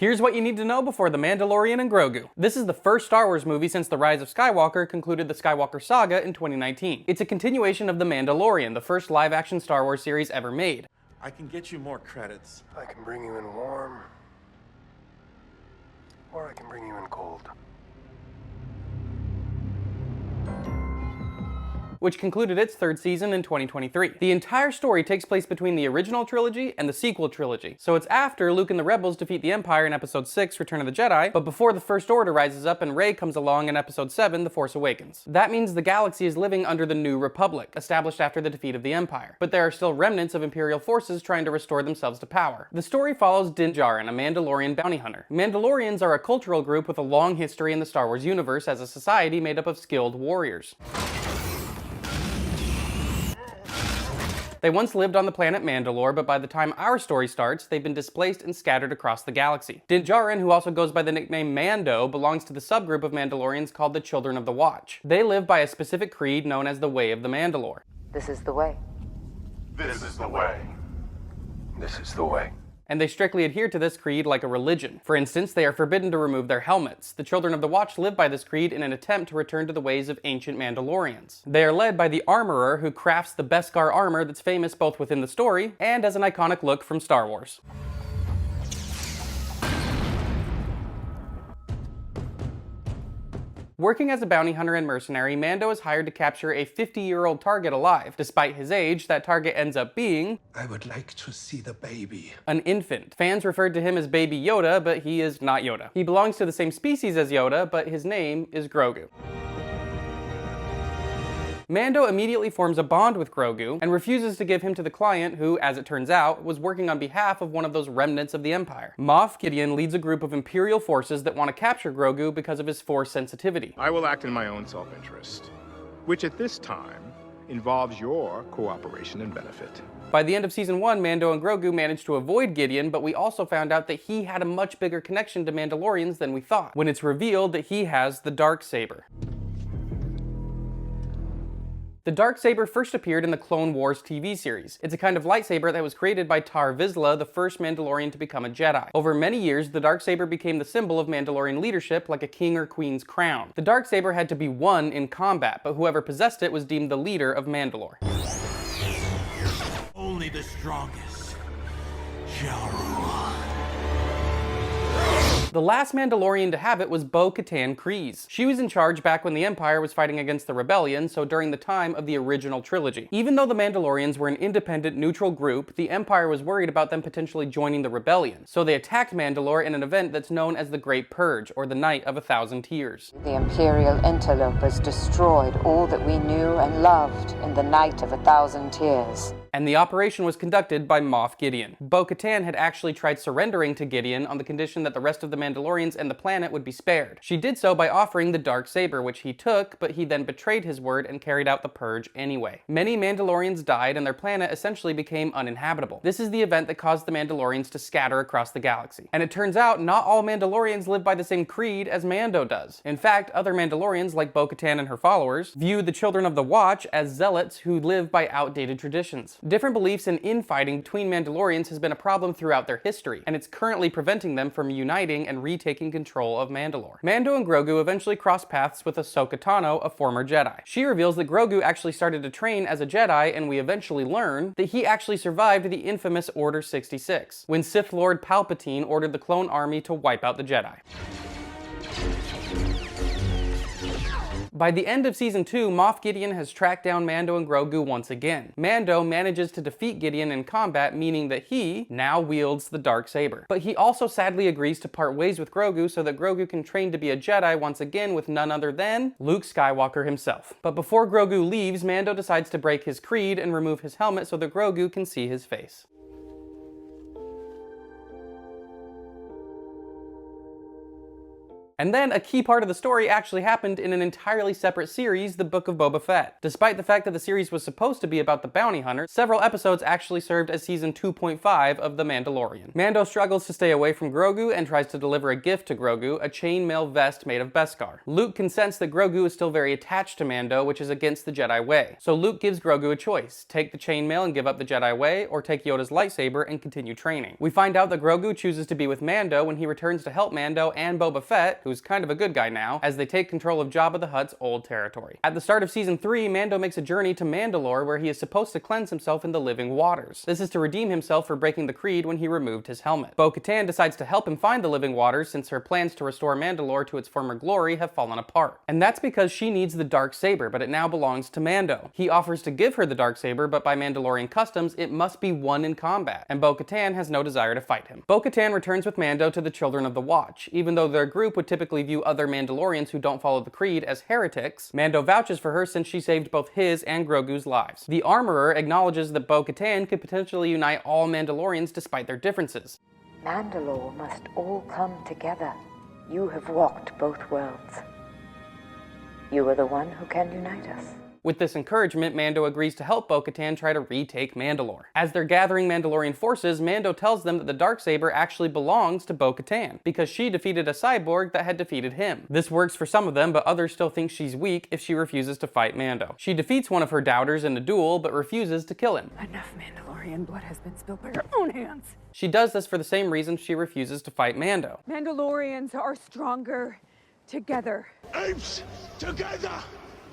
Here's what you need to know before The Mandalorian and Grogu. This is the first Star Wars movie since The Rise of Skywalker concluded the Skywalker saga in 2019. It's a continuation of The Mandalorian, the first live-action Star Wars series ever made. I can get you more credits. I can bring you in warm, or I can bring you in cold. Which concluded its third season in 2023. The entire story takes place between the original trilogy and the sequel trilogy, so it's after Luke and the Rebels defeat the Empire in Episode 6, Return of the Jedi, but before the First Order rises up and Rey comes along in Episode 7, The Force Awakens. That means the galaxy is living under the New Republic, established after the defeat of the Empire, but there are still remnants of Imperial forces trying to restore themselves to power. The story follows Din Djarin, a Mandalorian bounty hunter. Mandalorians are a cultural group with a long history in the Star Wars universe as a society made up of skilled warriors. They once lived on the planet Mandalore, but by the time our story starts, they've been displaced and scattered across the galaxy. Din Djarin, who also goes by the nickname Mando, belongs to the subgroup of Mandalorians called the Children of the Watch. They live by a specific creed known as the Way of the Mandalore. This is the way. This is the way. This is the way. And they strictly adhere to this creed like a religion. For instance, they are forbidden to remove their helmets. The Children of the Watch live by this creed in an attempt to return to the ways of ancient Mandalorians. They are led by the Armorer, who crafts the Beskar armor that's famous both within the story and as an iconic look from Star Wars. Working as a bounty hunter and mercenary, Mando is hired to capture a 50-year-old target alive. Despite his age, that target ends up being... I would like to see the baby. An infant. Fans referred to him as Baby Yoda, but he is not Yoda. He belongs to the same species as Yoda, but his name is Grogu. Mando immediately forms a bond with Grogu and refuses to give him to the client who, as it turns out, was working on behalf of one of those remnants of the Empire. Moff Gideon leads a group of Imperial forces that want to capture Grogu because of his Force sensitivity. I will act in my own self-interest, which at this time involves your cooperation and benefit. By the end of Season 1, Mando and Grogu managed to avoid Gideon, but we also found out that he had a much bigger connection to Mandalorians than we thought, when it's revealed that he has the Darksaber. The Darksaber first appeared in the Clone Wars TV series. It's a kind of lightsaber that was created by Tar Vizsla, the first Mandalorian to become a Jedi. Over many years, the Darksaber became the symbol of Mandalorian leadership, like a king or queen's crown. The Darksaber had to be won in combat, but whoever possessed it was deemed the leader of Mandalore. Only the strongest shall rule. The last Mandalorian to have it was Bo-Katan Kryze. She was in charge back when the Empire was fighting against the Rebellion, so during the time of the original trilogy. Even though the Mandalorians were an independent, neutral group, the Empire was worried about them potentially joining the Rebellion, so they attacked Mandalore in an event that's known as the Great Purge, or the Night of 1,000 Tears. The Imperial interlopers destroyed all that we knew and loved in the Night of 1,000 Tears. And the operation was conducted by Moff Gideon. Bo-Katan had actually tried surrendering to Gideon on the condition that the rest of the Mandalorians and the planet would be spared. She did so by offering the Darksaber, which he took, but he then betrayed his word and carried out the purge anyway. Many Mandalorians died and their planet essentially became uninhabitable. This is the event that caused the Mandalorians to scatter across the galaxy. And it turns out not all Mandalorians live by the same creed as Mando does. In fact, other Mandalorians, like Bo-Katan and her followers, view the Children of the Watch as zealots who live by outdated traditions. Different beliefs and infighting between Mandalorians has been a problem throughout their history, and it's currently preventing them from uniting and retaking control of Mandalore. Mando and Grogu eventually cross paths with Ahsoka Tano, a former Jedi. She reveals that Grogu actually started to train as a Jedi, and we eventually learn that he actually survived the infamous Order 66, when Sith Lord Palpatine ordered the clone army to wipe out the Jedi. By the end of Season 2, Moff Gideon has tracked down Mando and Grogu once again. Mando manages to defeat Gideon in combat, meaning that he now wields the Darksaber. But he also sadly agrees to part ways with Grogu so that Grogu can train to be a Jedi once again with none other than Luke Skywalker himself. But before Grogu leaves, Mando decides to break his creed and remove his helmet so that Grogu can see his face. And then a key part of the story actually happened in an entirely separate series, The Book of Boba Fett. Despite the fact that the series was supposed to be about the bounty hunter, several episodes actually served as season 2.5 of The Mandalorian. Mando struggles to stay away from Grogu and tries to deliver a gift to Grogu, a chainmail vest made of Beskar. Luke can sense that Grogu is still very attached to Mando, which is against the Jedi way. So Luke gives Grogu a choice: take the chainmail and give up the Jedi way, or take Yoda's lightsaber and continue training. We find out that Grogu chooses to be with Mando when he returns to help Mando and Boba Fett, who's kind of a good guy now, as they take control of Jabba the Hutt's old territory. At the start of season 3, Mando makes a journey to Mandalore where he is supposed to cleanse himself in the living waters. This is to redeem himself for breaking the creed when he removed his helmet. Bo-Katan decides to help him find the living waters since her plans to restore Mandalore to its former glory have fallen apart. And that's because she needs the Darksaber, but it now belongs to Mando. He offers to give her the Darksaber, but by Mandalorian customs, it must be won in combat, and Bo-Katan has no desire to fight him. Bo-Katan returns with Mando to the Children of the Watch. Even though their group would typically view other Mandalorians who don't follow the creed as heretics, Mando vouches for her since she saved both his and Grogu's lives. The Armorer acknowledges that Bo-Katan could potentially unite all Mandalorians despite their differences. Mandalore must all come together. You have walked both worlds. You are the one who can unite us. With this encouragement, Mando agrees to help Bo-Katan try to retake Mandalore. As they're gathering Mandalorian forces, Mando tells them that the Darksaber actually belongs to Bo-Katan, because she defeated a cyborg that had defeated him. This works for some of them, but others still think she's weak if she refuses to fight Mando. She defeats one of her doubters in a duel, but refuses to kill him. Enough Mandalorian blood has been spilled by your own hands. She does this for the same reason she refuses to fight Mando. Mandalorians are stronger together. Apes together,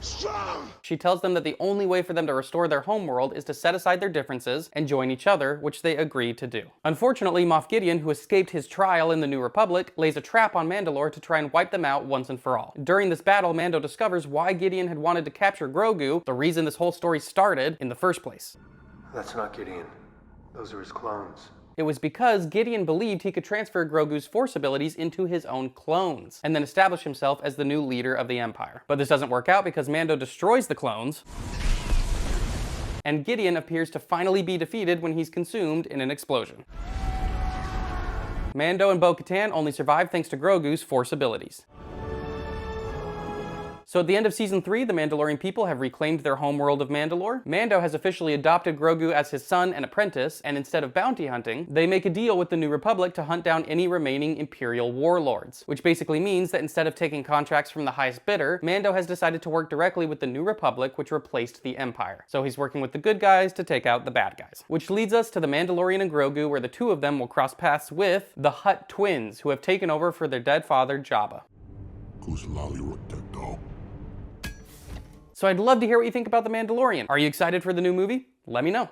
strong! She tells them that the only way for them to restore their homeworld is to set aside their differences and join each other, which they agree to do. Unfortunately, Moff Gideon, who escaped his trial in the New Republic, lays a trap on Mandalore to try and wipe them out once and for all. During this battle, Mando discovers why Gideon had wanted to capture Grogu, the reason this whole story started in the first place. That's not Gideon. Those are his clones. It was because Gideon believed he could transfer Grogu's Force abilities into his own clones, and then establish himself as the new leader of the Empire. But this doesn't work out because Mando destroys the clones, and Gideon appears to finally be defeated when he's consumed in an explosion. Mando and Bo-Katan only survive thanks to Grogu's Force abilities. So at the end of Season 3, the Mandalorian people have reclaimed their homeworld of Mandalore. Mando has officially adopted Grogu as his son and apprentice, and instead of bounty hunting, they make a deal with the New Republic to hunt down any remaining Imperial warlords. Which basically means that instead of taking contracts from the highest bidder, Mando has decided to work directly with the New Republic, which replaced the Empire. So he's working with the good guys to take out the bad guys. Which leads us to the Mandalorian and Grogu, where the two of them will cross paths with the Hutt twins, who have taken over for their dead father, Jabba. So I'd love to hear what you think about The Mandalorian. Are you excited for the new movie? Let me know.